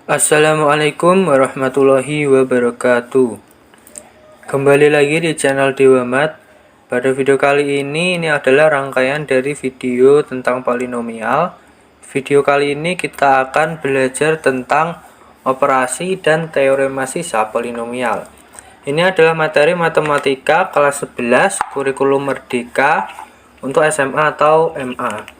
Assalamualaikum warahmatullahi wabarakatuh. Kembali lagi di channel Dewa Mat. Pada video kali ini adalah rangkaian dari video tentang polinomial. Video kali ini kita akan belajar tentang operasi dan teorema sisa polinomial. Ini adalah materi matematika kelas 11 kurikulum merdeka untuk SMA atau MA.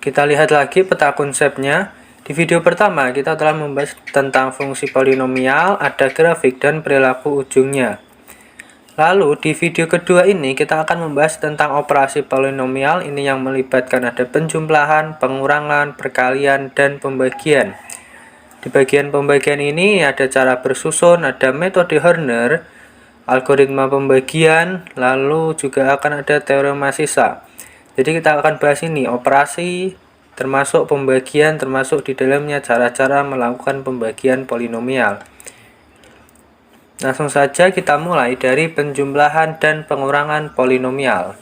Kita lihat lagi peta konsepnya. Di video pertama kita telah membahas tentang fungsi polinomial, ada grafik dan perilaku ujungnya. Lalu di video kedua ini kita akan membahas tentang operasi polinomial, ini yang melibatkan ada penjumlahan, pengurangan, perkalian, dan pembagian. Di bagian pembagian ini ada cara bersusun, ada metode Horner, algoritma pembagian, lalu juga akan ada teorema sisa. Jadi kita akan bahas ini operasi termasuk pembagian, termasuk di dalamnya cara-cara melakukan pembagian polinomial. Langsung saja kita mulai dari penjumlahan dan pengurangan polinomial.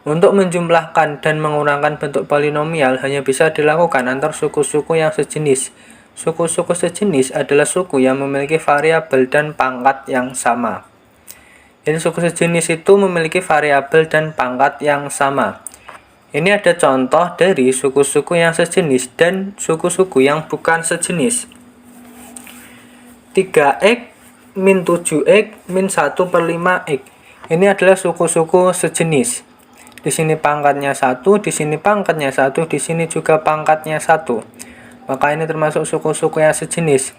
Untuk menjumlahkan dan mengurangkan bentuk polinomial hanya bisa dilakukan antar suku-suku yang sejenis. Suku-suku sejenis adalah suku yang memiliki variabel dan pangkat yang sama. Jadi suku sejenis itu memiliki variabel dan pangkat yang sama. Ini ada contoh dari suku-suku yang sejenis dan suku-suku yang bukan sejenis. 3x min 7x min 1/5x. Ini adalah suku-suku sejenis. Di sini pangkatnya 1, di sini pangkatnya 1, di sini juga pangkatnya 1. Maka ini termasuk suku-suku yang sejenis.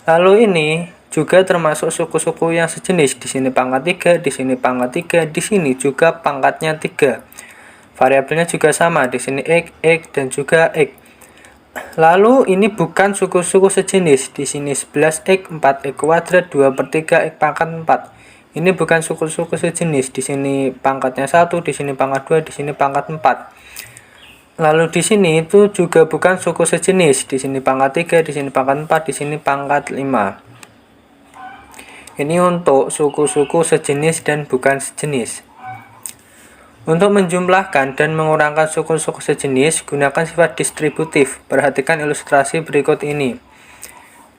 Lalu ini juga termasuk suku-suku yang sejenis. Di sini pangkat 3, di sini pangkat 3, di sini juga pangkatnya 3. Variabelnya juga sama, di sini x, dan juga x. Lalu ini bukan suku-suku sejenis. Di sini 11x, 4x kuadrat, 2/3 x pangkat 4. Ini bukan suku-suku sejenis. Di sini pangkatnya 1, di sini pangkat 2, di sini pangkat 4. Lalu di sini itu juga bukan suku sejenis. Di sini pangkat 3, di sini pangkat 4, di sini pangkat 5. Ini untuk suku-suku sejenis dan bukan sejenis. Untuk menjumlahkan dan mengurangkan suku-suku sejenis, gunakan sifat distributif. Perhatikan ilustrasi berikut ini.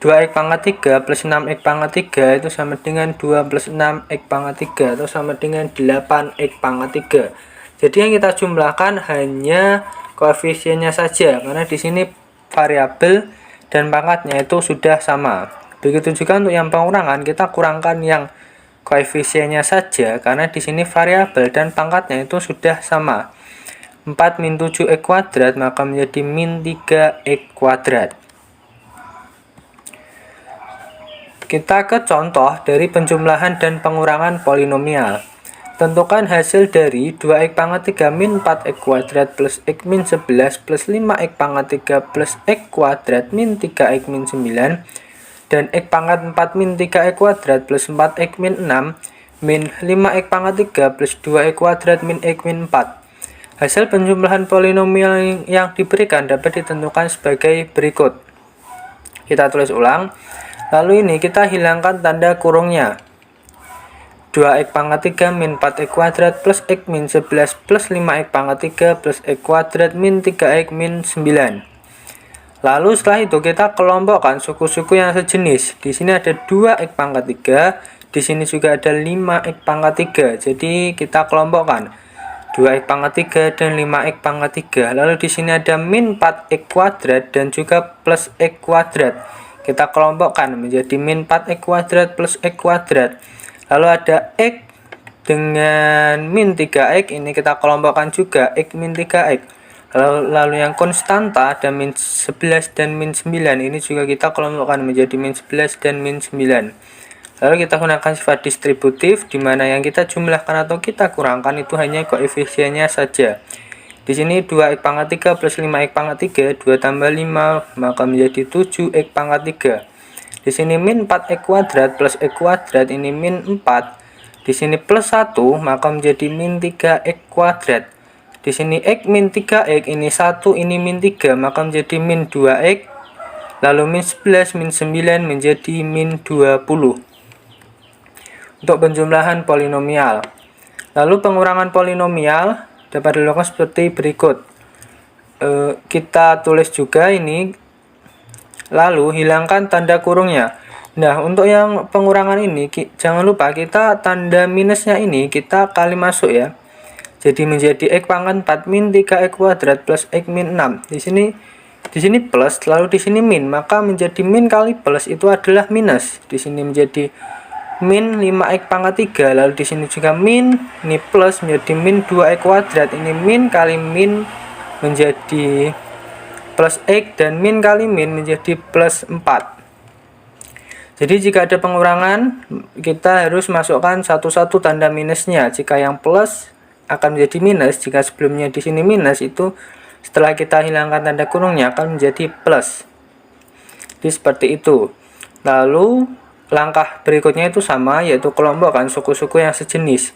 2x pangkat 3 plus 6x pangkat 3 itu sama dengan 2 plus 6x pangkat 3 atau sama dengan 8x pangkat 3. Jadi yang kita jumlahkan hanya koefisiennya saja, karena di sini variabel dan pangkatnya itu sudah sama. Begitu juga untuk yang pengurangan, kita kurangkan yang koefisiennya saja, karena di sini variabel dan pangkatnya itu sudah sama. 4 min 7x kuadrat maka menjadi min 3x kuadrat. Kita ke contoh dari penjumlahan dan pengurangan polinomial. Tentukan hasil dari 2x pangkat 3 min 4x kuadrat plus x min 11 plus 5x pangkat 3 plus x kuadrat min 3x min 9 dan x pangkat 4 min 3x kuadrat plus 4x min 6 min 5x pangkat 3 plus 2x kuadrat min x min 4. Hasil penjumlahan polinomial yang diberikan dapat ditentukan sebagai berikut. Kita tulis ulang. Lalu ini kita hilangkan tanda kurungnya. 2x pangkat 3 min 4x kuadrat plus x min 11 plus 5x pangkat 3 plus x kuadrat min 3x min 9. Lalu setelah itu kita kelompokkan suku-suku yang sejenis. Di sini ada 2x pangkat 3, di sini juga ada 5x pangkat 3. Jadi kita kelompokkan 2x pangkat 3 dan 5x pangkat 3. Lalu di sini ada min 4x kuadrat dan juga plus x kuadrat. Kita kelompokkan menjadi min 4x kuadrat plus x kuadrat. Lalu ada x dengan min 3x, ini kita kelompokkan juga x min 3x. Lalu yang konstanta ada min 11 dan min 9, ini juga kita kelompokkan menjadi min 11 dan min 9. Lalu kita gunakan sifat distributif, di mana yang kita jumlahkan atau kita kurangkan itu hanya koefisiennya saja. Di sini 2x pangkat 3 plus 5x pangkat 3, 2 tambah 5 maka menjadi 7x pangkat 3. Di sini min 4x kuadrat plus x kuadrat, ini min 4. Di sini plus 1 maka menjadi min 3x kuadrat. Di sini x min 3x, ini 1, ini min 3 maka menjadi min 2x. Lalu min 11 min 9 menjadi min 20. Untuk penjumlahan polinomial. Lalu pengurangan polinomial dapat dilakukan seperti berikut. kita tulis juga ini, lalu hilangkan tanda kurungnya. Nah, untuk yang pengurangan ini jangan lupa kita tanda minusnya ini kita kali masuk ya. Jadi menjadi x pangkat 4 min 3x kuadrat plus x min 6. Di sini plus, lalu di sini min, maka menjadi min kali plus itu adalah minus. Di sini menjadi min 5x pangkat 3, lalu di sini juga min, ini plus menjadi min 2x kuadrat. Ini min kali min menjadi plus x, dan min kali min menjadi plus 4. Jadi jika ada pengurangan, kita harus masukkan satu-satu tanda minusnya. Jika yang plus akan menjadi minus, jika sebelumnya di sini minus, itu setelah kita hilangkan tanda kurungnya akan menjadi plus. Jadi seperti itu. Lalu langkah berikutnya itu sama, yaitu kelompokkan suku-suku yang sejenis.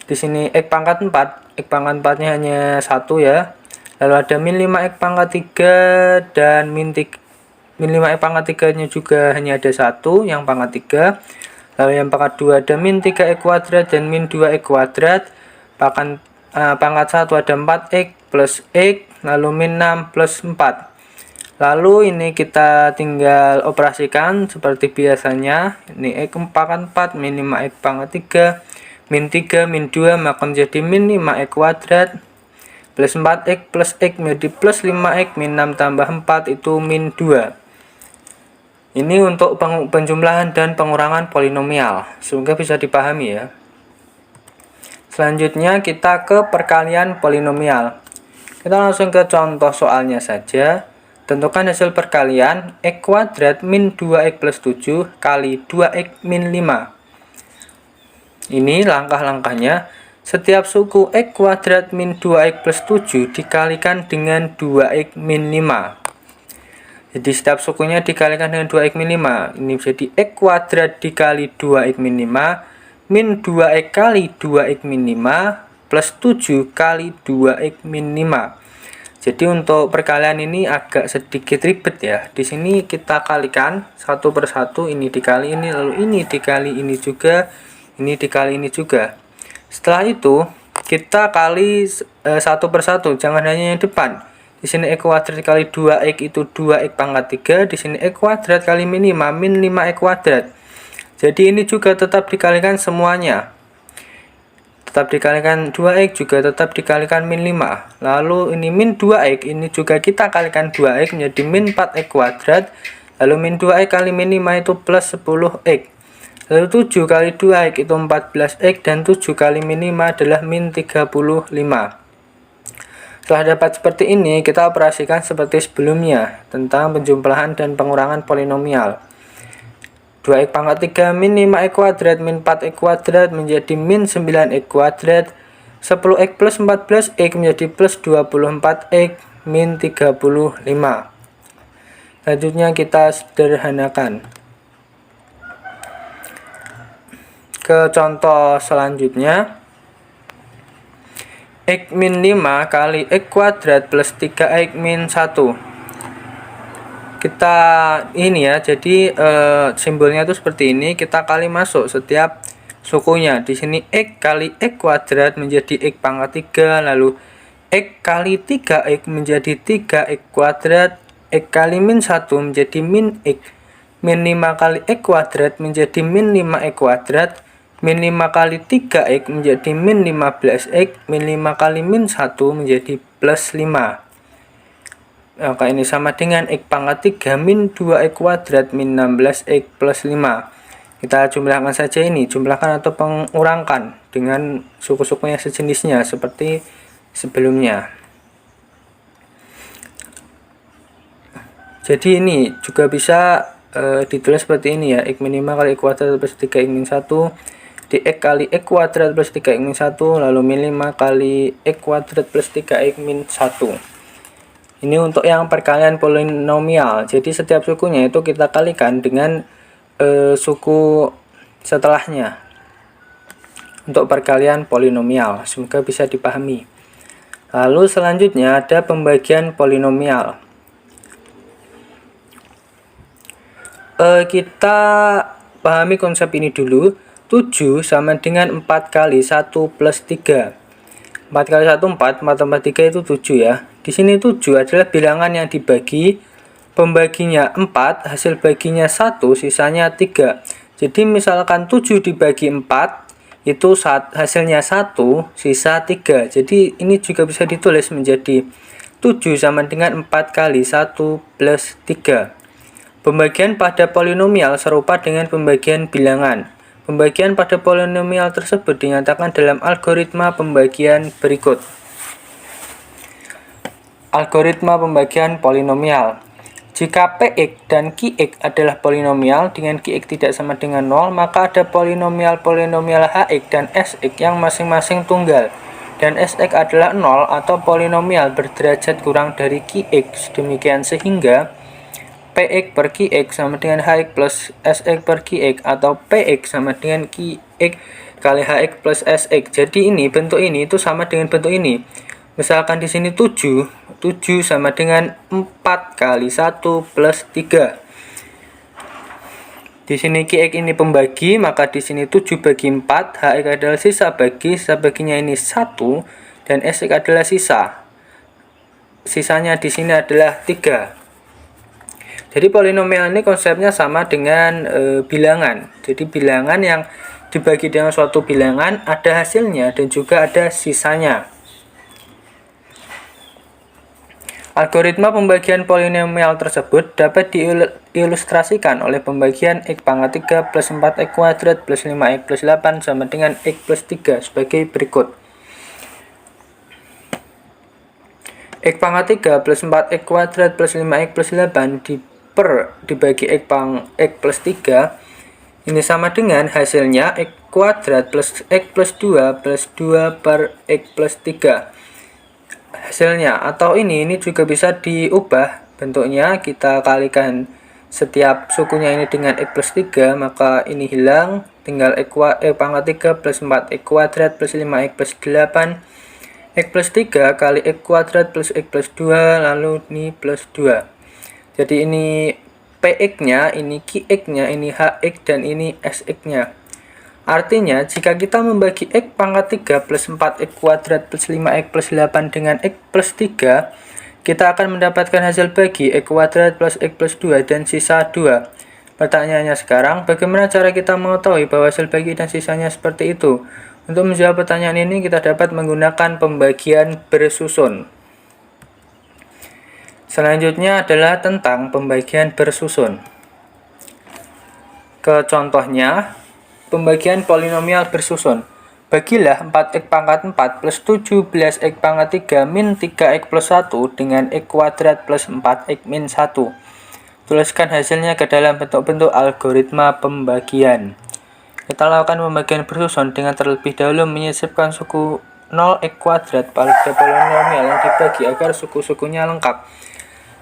Di sini x pangkat 4, x pangkat 4-nya hanya 1 ya. Lalu ada min 5x pangkat 3 dan min 5x pangkat 3-nya juga hanya ada 1 yang pangkat 3. Lalu yang pangkat 2 ada min 3x kuadrat dan min 2x kuadrat. Pangkat 1 ada 4x plus x, lalu min 6 plus 4. Lalu ini kita tinggal operasikan seperti biasanya. Ini x pangkat 4 min 5x pangkat 3 min 3 min 2, maka menjadi min 5x kuadrat plus 4x plus x menjadi plus 5x min 6 tambah 4 itu min 2. Ini untuk penjumlahan dan pengurangan polinomial. Semoga bisa dipahami ya. Selanjutnya kita ke perkalian polinomial. Kita langsung ke contoh soalnya saja. Tentukan hasil perkalian x kuadrat min 2x plus 7 kali 2x min 5. Ini langkah-langkahnya. Setiap suku x kuadrat min 2x plus 7 dikalikan dengan 2x min 5. Jadi setiap sukunya dikalikan dengan 2x min 5. Ini menjadi x kuadrat dikali 2x min 5 min 2x kali 2x min 5 plus 7 kali 2x min 5. Jadi untuk perkalian ini agak sedikit ribet ya. Di sini kita kalikan satu per satu, ini dikali ini, lalu ini dikali ini juga, ini dikali ini juga. Setelah itu kita kali satu per satu, jangan hanya yang depan. Di sini x kuadrat kali 2x itu 2x pangkat 3. Di sini x kuadrat kali min 5 min 5x kuadrat. Jadi ini juga tetap dikalikan semuanya. Tetap dikalikan 2x juga tetap dikalikan min 5. Lalu ini min 2x, ini juga kita kalikan 2x menjadi min 4x kuadrat. Lalu min 2x kali min 5 itu plus 10x. Lalu 7 kali 2x itu 14x, dan 7 kali min 5 adalah min 35. Setelah dapat seperti ini, kita operasikan seperti sebelumnya tentang penjumlahan dan pengurangan polinomial. 2x pangkat 3 min 5x kuadrat min 4x kuadrat menjadi min 9x kuadrat. 10x plus 14x menjadi plus 24x min 35. Selanjutnya kita sederhanakan. Ke contoh selanjutnya. X min 5 kali x kuadrat plus 3x min 1. Kita ini ya, jadi simbolnya itu seperti ini, kita kali masuk setiap sukunya. Di sini x kali x kuadrat menjadi x pangkat 3, lalu x kali 3x menjadi 3x kuadrat, x kali min 1 menjadi min x, min 5 kali x kuadrat menjadi min 5x kuadrat, min 5 kali 3x menjadi min 15x, min 5 kali min 1 menjadi plus 5. Maka ini sama dengan x pangkat 3 min 2x kuadrat min 16x plus 5. Kita jumlahkan saja ini, jumlahkan atau pengurangkan dengan suku-suku yang sejenisnya seperti sebelumnya. Jadi ini juga bisa ditulis seperti ini ya, x min 5 kali x kuadrat plus 3x min 1 di x kali x kuadrat plus 3x min 1, lalu min 5 kali x kuadrat plus 3x min 1. Ini untuk yang perkalian polinomial. Jadi setiap sukunya itu kita kalikan dengan suku setelahnya untuk perkalian polinomial. Semoga bisa dipahami. Lalu selanjutnya ada pembagian polinomial. Kita pahami konsep ini dulu. 7 sama dengan 4 kali 1 plus 3. 4 kali 1 4, 4 tambah 3 itu 7 ya. Di Di sini 7 adalah bilangan yang dibagi, pembaginya 4, hasil baginya 1, sisanya 3. Jadi misalkan 7 dibagi 4, itu hasilnya 1, sisa 3. Jadi ini juga bisa ditulis menjadi 7 sama dengan 4 kali 1 plus 3. Pembagian pada polinomial serupa dengan pembagian bilangan. Pembagian pada polinomial tersebut dinyatakan dalam algoritma pembagian berikut. Algoritma pembagian polinomial. Jika Px dan Qx adalah polinomial dengan Qx tidak sama dengan 0, maka ada polinomial-polinomial Hx dan Sx yang masing-masing tunggal, dan Sx adalah 0 atau polinomial berderajat kurang dari Qx. Demikian sehingga Px per Qx sama dengan Hx plus Sx per Qx, atau Px sama dengan Qx kali Hx plus Sx. Jadi ini bentuk ini itu sama dengan bentuk ini. Misalkan di sini 7 sama dengan 4 kali 1 plus 3. Di sini Qx ini pembagi, maka di sini 7 bagi 4, Hx adalah sisa baginya ini 1, dan Sx adalah sisa. Sisanya di sini adalah 3. Jadi polinomial ini konsepnya sama dengan bilangan. Jadi bilangan yang dibagi dengan suatu bilangan ada hasilnya dan juga ada sisanya. Algoritma pembagian polinomial tersebut dapat diilustrasikan oleh pembagian x pangkat 3 plus 4x kuadrat plus 5x plus 8 sama dengan x plus 3 sebagai berikut. X pangkat 3 plus 4x kuadrat plus 5x plus 8 dibagi x plus 3, ini sama dengan hasilnya x kuadrat plus x plus 2 plus 2 per x plus 3. Hasilnya, atau ini juga bisa diubah bentuknya, kita kalikan setiap sukunya ini dengan x plus 3, maka ini hilang, tinggal x pangkat 3 plus 4x kuadrat plus 5x plus 8 x plus 3 kali x kuadrat plus x plus 2, lalu ini plus 2. Jadi ini Px nya, ini Qx nya, ini Hx, dan ini Sx nya. Artinya, jika kita membagi x pangkat 3 plus 4x kuadrat plus 5x plus 8 dengan x plus 3, kita akan mendapatkan hasil bagi x kuadrat plus x plus 2 dan sisa 2. Pertanyaannya sekarang, bagaimana cara kita mengetahui bahwa hasil bagi dan sisanya seperti itu? Untuk menjawab pertanyaan ini, kita dapat menggunakan pembagian bersusun. Selanjutnya adalah tentang pembagian bersusun. Ke contohnya, pembagian polinomial bersusun. Bagilah 4x pangkat 4 plus 17x pangkat 3 min 3x plus 1 dengan x kuadrat plus 4x min 1. Tuliskan hasilnya ke dalam bentuk-bentuk algoritma pembagian. Kita lakukan pembagian bersusun dengan terlebih dahulu menyisipkan suku 0x kuadrat pada polinomial yang dibagi agar suku-sukunya lengkap.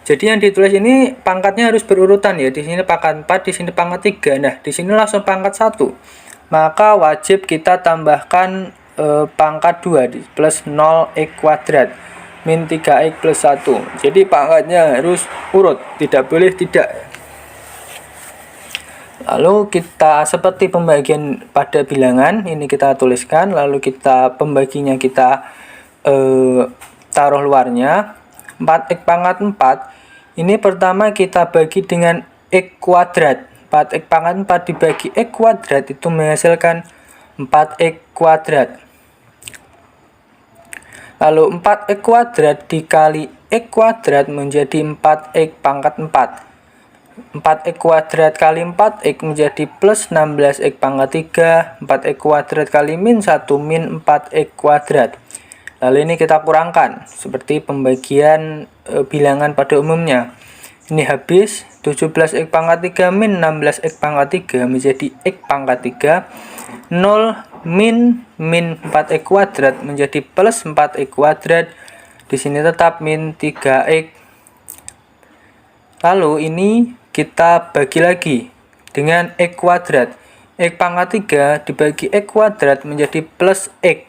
Jadi yang ditulis ini pangkatnya harus berurutan ya. Di sini pangkat 4, di sini pangkat 3. Nah, di sini langsung pangkat 1. Maka wajib kita tambahkan pangkat 2 plus 0x kuadrat min 3x plus 1. Jadi pangkatnya harus urut, tidak boleh tidak. Lalu kita seperti pembagian pada bilangan, ini kita tuliskan, lalu kita pembaginya kita taruh luarnya. 4x pangkat 4 ini pertama kita bagi dengan x kuadrat. 4x pangkat 4 dibagi x kuadrat itu menghasilkan 4x kuadrat. Lalu 4x kuadrat dikali x kuadrat menjadi 4x pangkat 4. 4x kuadrat kali 4x menjadi plus 16x pangkat 3. 4x kuadrat kali min 1 min 4x kuadrat. Lalu ini kita kurangkan seperti pembagian bilangan pada umumnya. Ini habis 17x pangkat 3 min 16x pangkat 3 menjadi x pangkat 3. 0 min 4x kuadrat menjadi plus 4x kuadrat. Di sini tetap min 3x. Lalu ini kita bagi lagi dengan x kuadrat. X pangkat 3 dibagi x kuadrat menjadi plus x.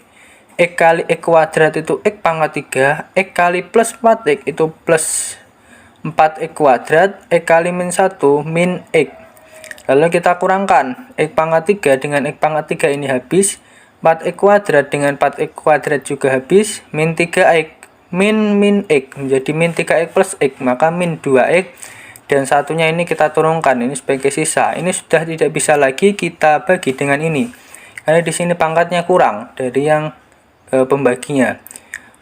X kali x kuadrat itu x pangkat 3, x kali plus 4x itu plus 4x kuadrat, x kali min 1 min x. Lalu kita kurangkan, x pangkat 3 dengan x pangkat 3 ini habis, 4x kuadrat dengan 4x kuadrat juga habis, min 3x. min X menjadi min 3X plus X, maka min 2X dan satunya ini kita turunkan ini sebagai sisa. Ini sudah tidak bisa lagi kita bagi dengan ini, karena di sini pangkatnya kurang dari yang pembaginya.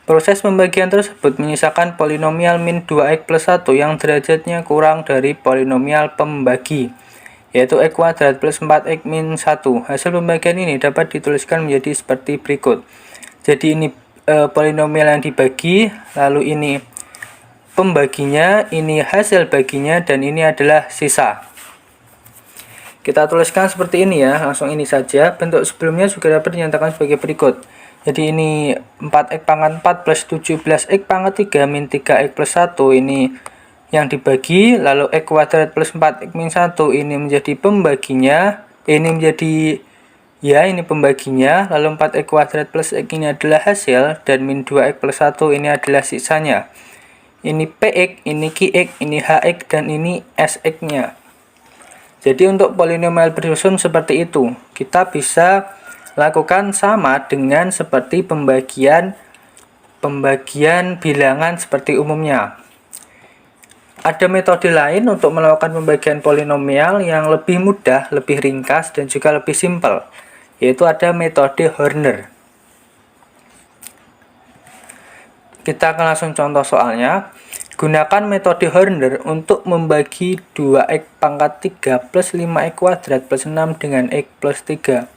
Proses pembagian tersebut menyisakan polinomial min 2X plus 1 yang derajatnya kurang dari polinomial pembagi, yaitu X kuadrat plus 4X min 1. Hasil pembagian ini dapat dituliskan menjadi seperti berikut. Jadi ini polinomial yang dibagi, lalu ini pembaginya, ini hasil baginya, dan ini adalah sisa. Kita tuliskan seperti ini ya, langsung ini saja. Bentuk sebelumnya juga dapat dinyatakan sebagai berikut. Jadi ini 4X pangkat 4 plus 17X pangkat 3 min 3X plus 1 ini yang dibagi, lalu X kuadrat plus 4X min 1 ini menjadi pembaginya, ini menjadi ini pembaginya, lalu 4X kuadrat plus X ini adalah hasil, dan min 2X plus 1 ini adalah sisanya. Ini PX, ini QX, ini HX, dan ini SX-nya. Jadi untuk polinomial bersusun seperti itu, kita bisa lakukan sama dengan seperti pembagian bilangan seperti umumnya. Ada metode lain untuk melakukan pembagian polinomial yang lebih mudah, lebih ringkas, dan juga lebih simpel, yaitu ada metode Horner. Kita akan langsung contoh soalnya. Gunakan metode Horner untuk membagi 2X pangkat 3 plus 5X kuadrat plus 6 dengan X plus 3.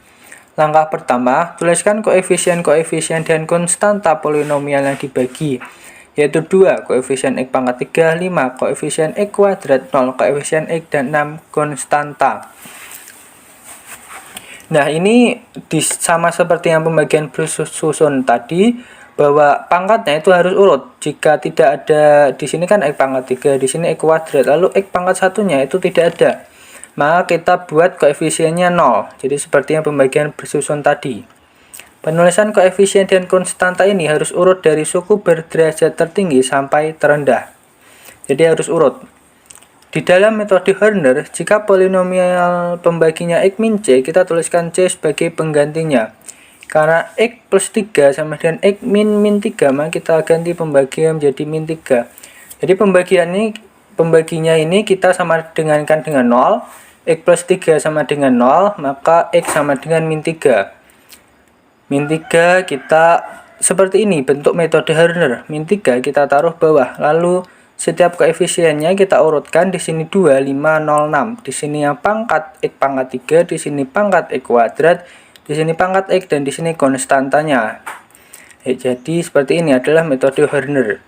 Langkah pertama, tuliskan koefisien-koefisien dan konstanta polinomial yang dibagi, yaitu 2 koefisien X pangkat 3, 5 koefisien X kuadrat, 0 koefisien X, dan 6 konstanta. Nah, ini sama seperti yang pembagian bersusun tadi, bahwa pangkatnya itu harus urut. Jika tidak ada di sini kan X pangkat 3, di sini X kuadrat, lalu X pangkat satunya itu tidak ada, maka kita buat koefisiennya 0. Jadi seperti yang pembagian bersusun tadi. Penulisan koefisien dan konstanta ini harus urut dari suku berderajat tertinggi sampai terendah. Jadi harus urut. Di dalam metode Horner, jika polinomial pembaginya X min C, kita tuliskan C sebagai penggantinya. Karena X plus 3 sama dengan X min 3, maka kita ganti pembagian menjadi min 3. Jadi pembaginya ini kita sama dengankan dengan 0. X plus 3 sama dengan 0, maka X sama dengan min 3. Min 3 kita seperti ini bentuk metode Horner. Min 3 kita taruh bawah, lalu setiap koefisiennya kita urutkan. Di sini 2, 5, 0, 6. Di sini yang pangkat X pangkat 3, di sini pangkat X kuadrat, di sini pangkat X, dan di sini konstantanya. Jadi seperti ini adalah metode Horner.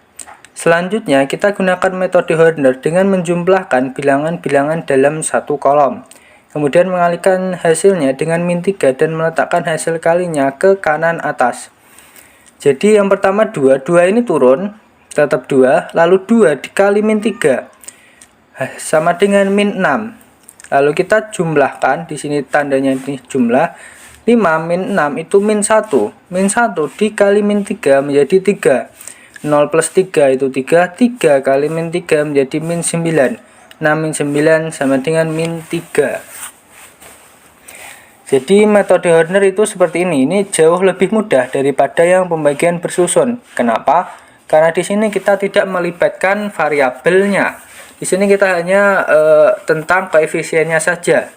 Selanjutnya kita gunakan metode Horner dengan menjumlahkan bilangan-bilangan dalam satu kolom. Kemudian mengalihkan hasilnya dengan min 3 dan meletakkan hasil kalinya ke kanan atas. Jadi yang pertama 2 ini turun, tetap 2, lalu 2 dikali min 3 sama dengan min 6. Lalu kita jumlahkan, di sini tandanya ini jumlah. 5 min 6 itu min 1. Min 1 dikali min 3 menjadi 3. 0 plus 3 itu 3. 3 kali min 3 menjadi min 9. 6 min 9 sama dengan min 3. Jadi metode Horner itu seperti ini. Ini jauh lebih mudah daripada yang pembagian bersusun. Kenapa? Karena di sini kita tidak melibatkan variabelnya. Di sini kita hanya tentang koefisiennya saja.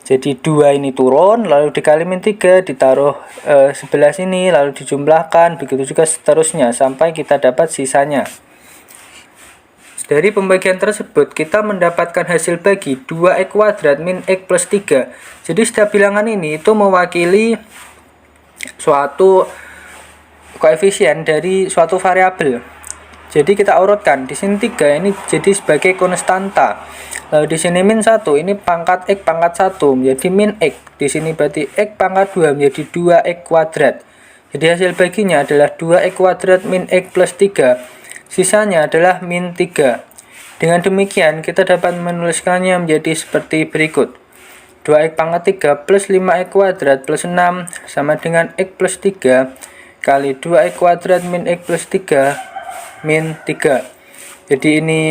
Jadi 2 ini turun, lalu dikali min 3, ditaruh sebelah sini, lalu dijumlahkan, begitu juga seterusnya, sampai kita dapat sisanya. Dari pembagian tersebut, kita mendapatkan hasil bagi 2X kuadrat min X plus 3. Jadi setiap bilangan ini itu mewakili suatu koefisien dari suatu variabel. Jadi kita urutkan, di sini 3 ini jadi sebagai konstanta. Lalu di sini min 1 ini pangkat X pangkat 1 menjadi min X. Di sini berarti X pangkat 2 menjadi 2X kuadrat. Jadi hasil baginya adalah 2X kuadrat min X plus 3. Sisanya adalah min 3. Dengan demikian kita dapat menuliskannya menjadi seperti berikut. 2X pangkat 3 plus 5X kuadrat plus 6 sama dengan X plus 3 kali 2X kuadrat min X plus 3 min 3. Jadi ini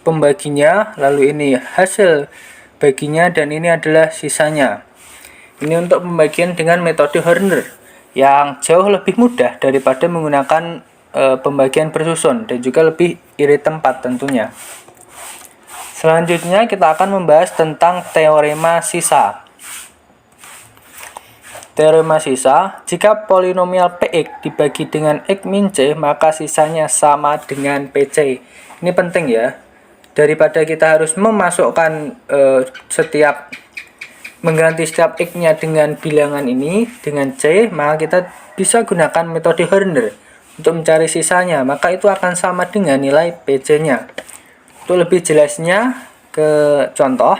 pembaginya, lalu ini hasil baginya, dan ini adalah sisanya. Ini untuk pembagian dengan metode Horner. yang jauh lebih mudah daripada menggunakan pembagian bersusun dan juga lebih irit tempat tentunya. Selanjutnya kita akan membahas tentang teorema sisa. Teorema sisa, jika polinomial Px dibagi dengan X min C, maka sisanya sama dengan PC. Ini penting ya, daripada kita harus memasukkan mengganti setiap X-nya dengan bilangan ini, dengan C, maka kita bisa gunakan metode Horner untuk mencari sisanya, maka itu akan sama dengan nilai PC-nya. Untuk lebih jelasnya, ke contoh.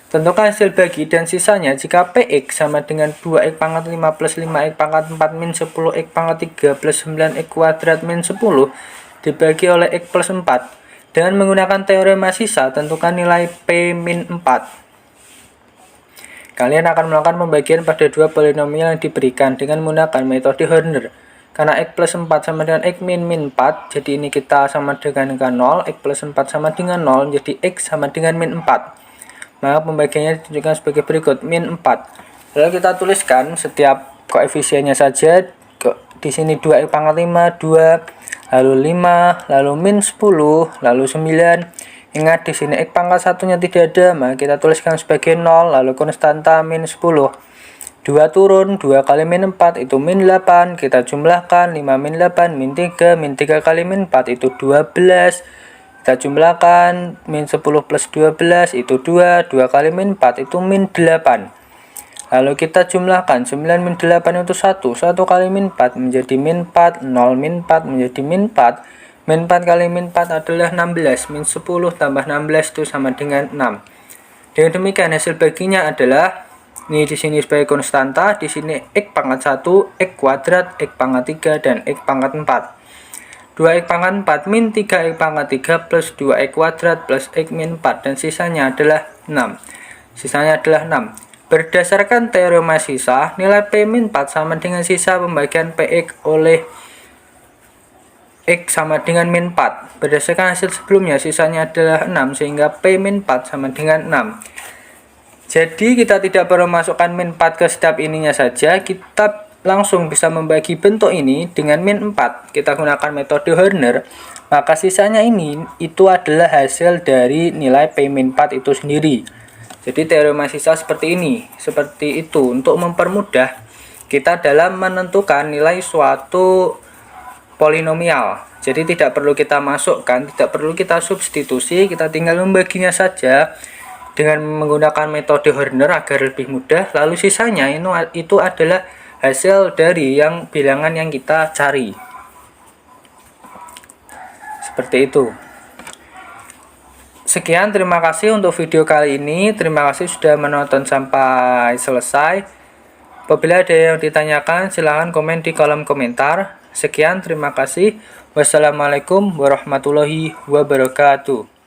Tentukan hasil bagi dan sisanya jika Px sama dengan 2x pangkat 5 plus 5x pangkat 4 min 10x pangkat 3 plus 9x kuadrat min 10 dibagi oleh x plus 4. Dengan menggunakan teorema sisa, tentukan nilai P min 4. Kalian akan melakukan pembagian pada dua polinomial yang diberikan dengan menggunakan metode Horner. Karena x plus 4 sama dengan x min 4, jadi ini kita sama dengan 0, x plus 4 sama dengan 0, jadi x sama dengan min 4. Maka pembagiannya ditunjukkan sebagai berikut, min 4. Lalu kita tuliskan setiap koefisiennya saja. Di sini 2x pangkat 5, 2, lalu 5, lalu min 10, lalu 9. Ingat di sini x pangkat satunya tidak ada, maka kita tuliskan sebagai 0, lalu konstanta min 10. 2 turun, 2 kali min 4 itu min 8, kita jumlahkan 5 min 8, min 3 kali min 4 itu 12. Kita jumlahkan min 10 plus 12 itu 2, 2 kali min 4 itu min 8. Lalu kita jumlahkan 9 min 8 itu 1, 1 kali min 4 menjadi min 4, 0 min 4 menjadi min 4. Min 4 kali min 4 adalah 16, min 10 tambah 16 itu sama dengan 6. Dengan demikian hasil baginya adalah ini di sini sebagai konstanta, di sini x pangkat 1, x kuadrat, x pangkat 3 dan x pangkat 4. 2x pangkat 4 min 3x pangkat 3 plus 2x kuadrat plus x min 4 dan sisanya adalah 6. Sisanya adalah 6. Berdasarkan teorema sisa, nilai P min 4 sama dengan sisa pembagian Px oleh X sama dengan min 4. Berdasarkan hasil sebelumnya, sisanya adalah 6 sehingga P min 4 sama dengan 6. Jadi kita tidak perlu masukkan min 4 ke setiap ininya saja, kita langsung bisa membagi bentuk ini dengan min 4. Kita gunakan metode Horner, maka sisanya ini itu adalah hasil dari nilai P min 4 itu sendiri. Jadi teorema sisa seperti ini, seperti itu untuk mempermudah kita dalam menentukan nilai suatu polinomial. Jadi tidak perlu kita masukkan, tidak perlu kita substitusi, kita tinggal membaginya saja dengan menggunakan metode Horner agar lebih mudah. Lalu sisanya itu adalah hasil dari yang bilangan yang kita cari. Seperti itu. Sekian, terima kasih untuk video kali ini. Terima kasih sudah menonton sampai selesai. Apabila ada yang ditanyakan, silahkan komen di kolom komentar. Sekian, terima kasih. Wassalamualaikum warahmatullahi wabarakatuh.